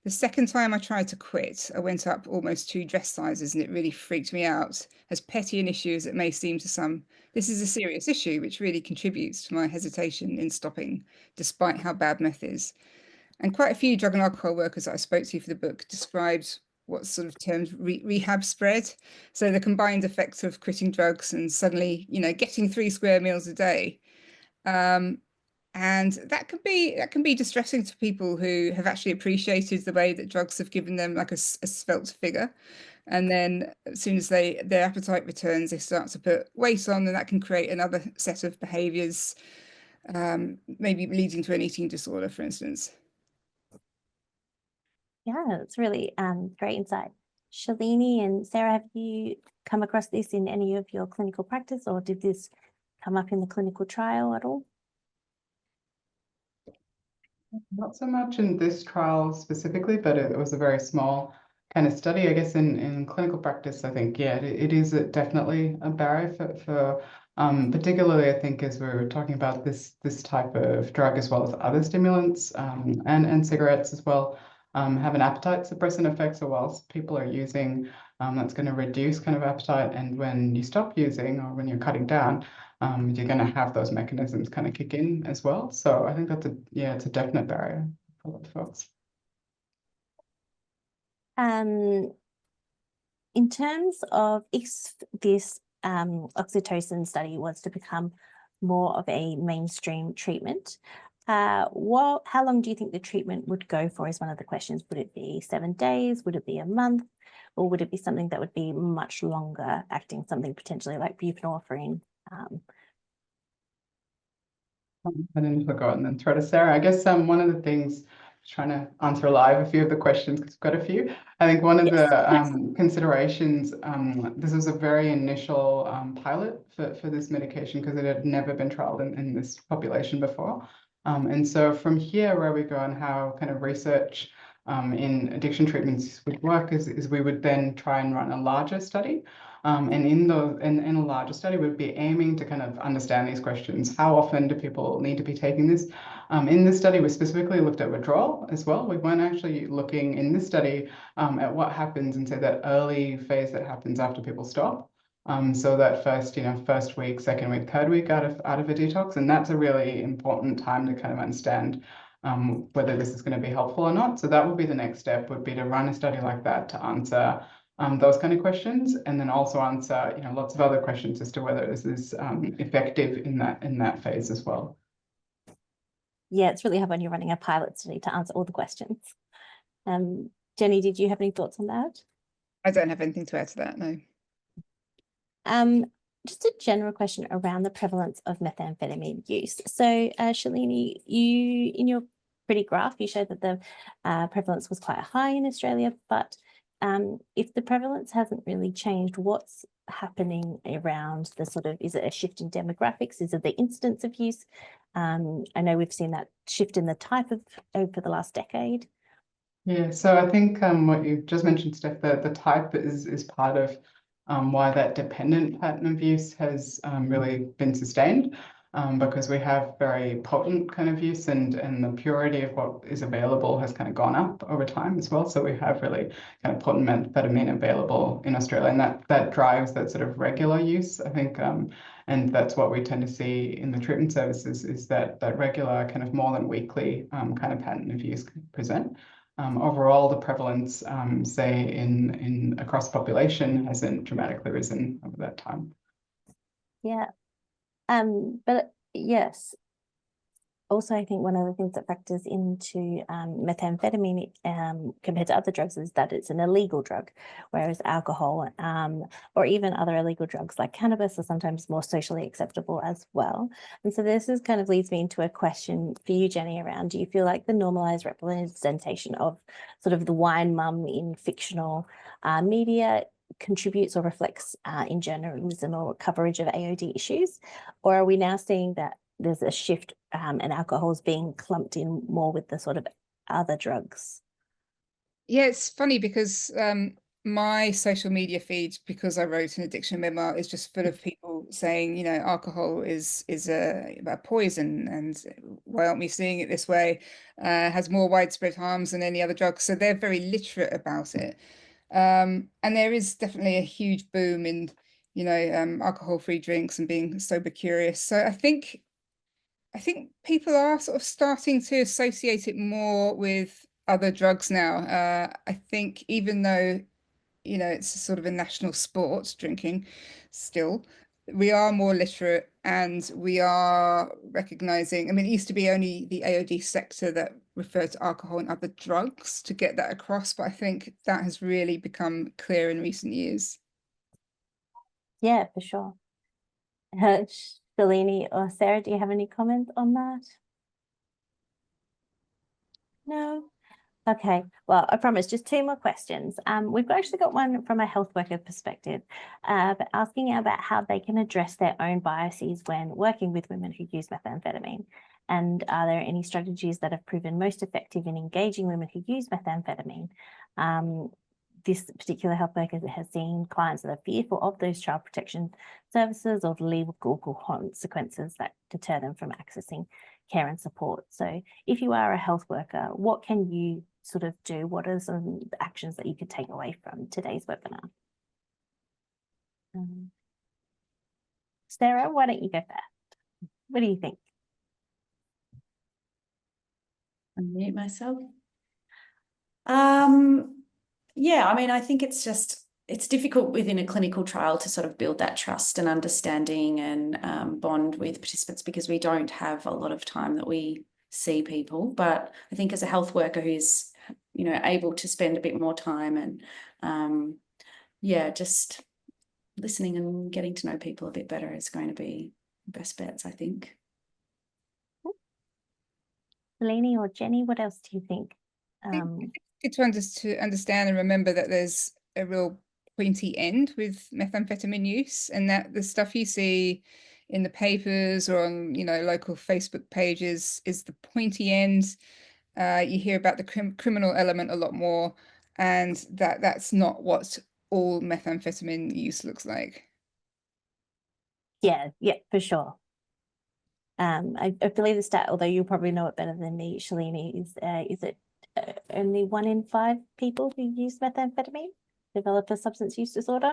the second time I tried to quit, I went up almost 2 dress sizes, and it really freaked me out. As petty an issue as it may seem to some, this is a serious issue which really contributes to my hesitation in stopping, despite how bad meth is. And quite a few drug and alcohol workers that I spoke to for the book described what's sort of termed rehab spread. So the combined effects of quitting drugs and suddenly, getting 3 square meals a day. And that can be distressing to people who have actually appreciated the way that drugs have given them like a svelte figure. And then as soon as their appetite returns, they start to put weight on, and that can create another set of behaviors, maybe leading to an eating disorder, for instance. Yeah, it's really great insight. Shalini and Sarah, have you come across this in any of your clinical practice, or did this come up in the clinical trial at all? Not so much in this trial specifically, but it was a very small kind of study. I guess in clinical practice, I think, yeah, it is definitely a barrier for particularly, I think, as we were talking about this type of drug as well as other stimulants and cigarettes as well, have an appetite suppressant effect. So whilst people are using, that's going to reduce kind of appetite, and when you stop using or when you're cutting down, you're going to have those mechanisms kind of kick in as well. So I think that's it's a definite barrier for a lot of folks. In terms of if this oxytocin study was to become more of a mainstream treatment, how long do you think the treatment would go for is one of the questions. Would it be 7 days? Would it be a month? Or would it be something that would be much longer acting, something potentially like buprenorphine? I didn't forget and then throw to Sarah. I guess one of the things, trying to answer live a few of the questions because we've got a few. I think one of the considerations, this was a very initial pilot for this medication because it had never been trialed in this population before. And so from here, where we go and how kind of research in addiction treatments would work is we would then try and run a larger study. And in a larger study, we'd be aiming to kind of understand these questions. How often do people need to be taking this? In this study, we specifically looked at withdrawal as well. We weren't actually looking in this study at what happens in, say, that early phase that happens after people stop. So that first week, second week, third week out of a detox, and that's a really important time to kind of understand whether this is going to be helpful or not. So that would be the next step, would be to run a study like that to answer those kind of questions, and then also answer lots of other questions as to whether this is effective in that phase as well. Yeah, it's really hard when you're running a pilot study to answer all the questions. Jenny, did you have any thoughts on that? I don't have anything to add to that, no. Just a general question around the prevalence of methamphetamine use. So, Shalini, you in your pretty graph, you showed that the prevalence was quite high in Australia, but if the prevalence hasn't really changed, what's happening around the sort of, is it a shift in demographics? Is it the incidence of use? I know we've seen that shift in the type of over the last decade. Yeah, so I think what you just mentioned, Steph, the type is part of why that dependent pattern of use has really been sustained. Because we have very potent kind of use, and the purity of what is available has kind of gone up over time as well. So we have really kind of potent methamphetamine available in Australia, and that drives that sort of regular use, I think. And that's what we tend to see in the treatment services, is that regular kind of more than weekly kind of pattern of use present. Overall, the prevalence, say in across population, hasn't dramatically risen over that time. Yeah. But yes, also I think one of the things that factors into methamphetamine compared to other drugs is that it's an illegal drug, whereas alcohol or even other illegal drugs like cannabis are sometimes more socially acceptable as well. And so this is kind of leads me into a question for you, Jenny, around, do you feel like the normalized representation of sort of the wine mum in fictional media contributes or reflects in journalism or coverage of AOD issues? Or are we now seeing that there's a shift and alcohol is being clumped in more with the sort of other drugs? Yeah, it's funny because my social media feed, because I wrote an addiction memoir, is just full of people saying, you know, alcohol is a poison, and why aren't we seeing it this way? Has more widespread harms than any other drug. So they're very literate about it. And there is definitely a huge boom in, you know, alcohol-free drinks and being sober curious. So I think people are sort of starting to associate it more with other drugs now. I think even though, you know, it's sort of a national sport, drinking, still, we are more literate, and we are recognizing, I mean, it used to be only the AOD sector that referred to alcohol and other drugs to get that across, but I think that has really become clear in recent years. Yeah, for sure. Shalini or Sarah, do you have any comments on that? No? Okay, well, I promise just 2 more questions. We've actually got one from a health worker perspective, but asking about how they can address their own biases when working with women who use methamphetamine. And are there any strategies that have proven most effective in engaging women who use methamphetamine? This particular health worker has seen clients that are fearful of those child protection services or the legal consequences that deter them from accessing care and support. So if you are a health worker, what can you sort of do? What are some actions that you could take away from today's webinar? Sarah, why don't you go first? What do you think? Unmute myself. Yeah, I mean, I think it's difficult within a clinical trial to sort of build that trust and understanding and bond with participants, because we don't have a lot of time that we see people. But I think as a health worker who's, you know, able to spend a bit more time and yeah, just listening and getting to know people a bit better is going to be best bets, I think. Shalini or Jenny, what else do you think? Good to understand and remember that there's a real pointy end with methamphetamine use, and that the stuff you see in the papers or on, you know, local Facebook pages is the pointy end. You hear about the criminal element a lot more, and that's not what all methamphetamine use looks like. Yeah, for sure. I believe the stat, although you'll probably know it better than me, Shalini, is it only 1 in 5 people who use methamphetamine develop a substance use disorder?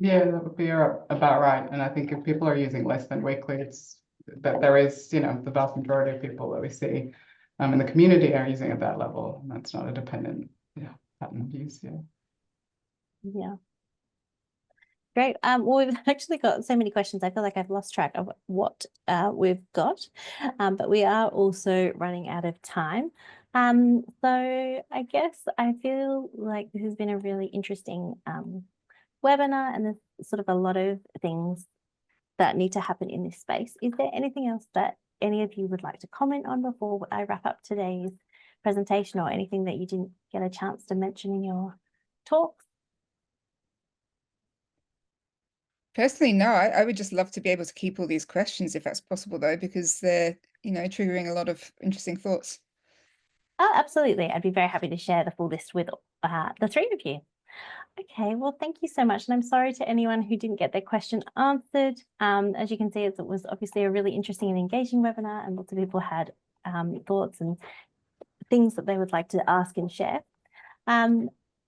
Yeah, that would be about right. And I think if people are using less than weekly, it's that there is, you know, the vast majority of people that we see in the community are using at that level. And that's not a dependent pattern of use. Yeah. Great. Well, we've actually got so many questions. I feel like I've lost track of what we've got, but we are also running out of time. So I guess I feel like this has been a really interesting webinar, and there's sort of a lot of things that need to happen in this space. Is there anything else that any of you would like to comment on before I wrap up today's presentation, or anything that you didn't get a chance to mention in your talks? Personally, no, I would just love to be able to keep all these questions if that's possible, though, because they're, you know, triggering a lot of interesting thoughts. Oh, absolutely. I'd be very happy to share the full list with the 3 of you. Okay, well, thank you so much. And I'm sorry to anyone who didn't get their question answered. As you can see, it was obviously a really interesting and engaging webinar, and lots of people had thoughts and things that they would like to ask and share.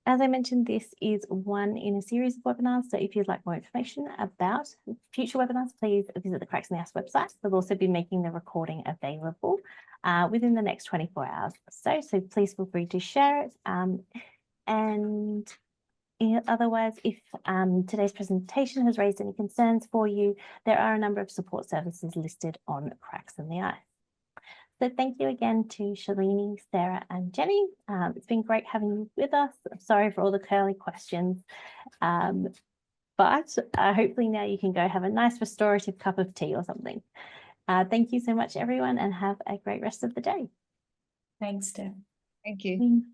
As I mentioned, this is one in a series of webinars. So if you'd like more information about future webinars, please visit the Cracks in the Ice website. We'll also be making the recording available within the next 24 hours or so. So please feel free to share it. And otherwise, if today's presentation has raised any concerns for you, there are a number of support services listed on Cracks in the Ice. So thank you again to Shalini, Sarah and Jenny. It's been great having you with us. I'm sorry for all the curly questions, but hopefully now you can go have a nice restorative cup of tea or something. Thank you so much, everyone, and have a great rest of the day. Thanks, Steph. Thank you. Thanks.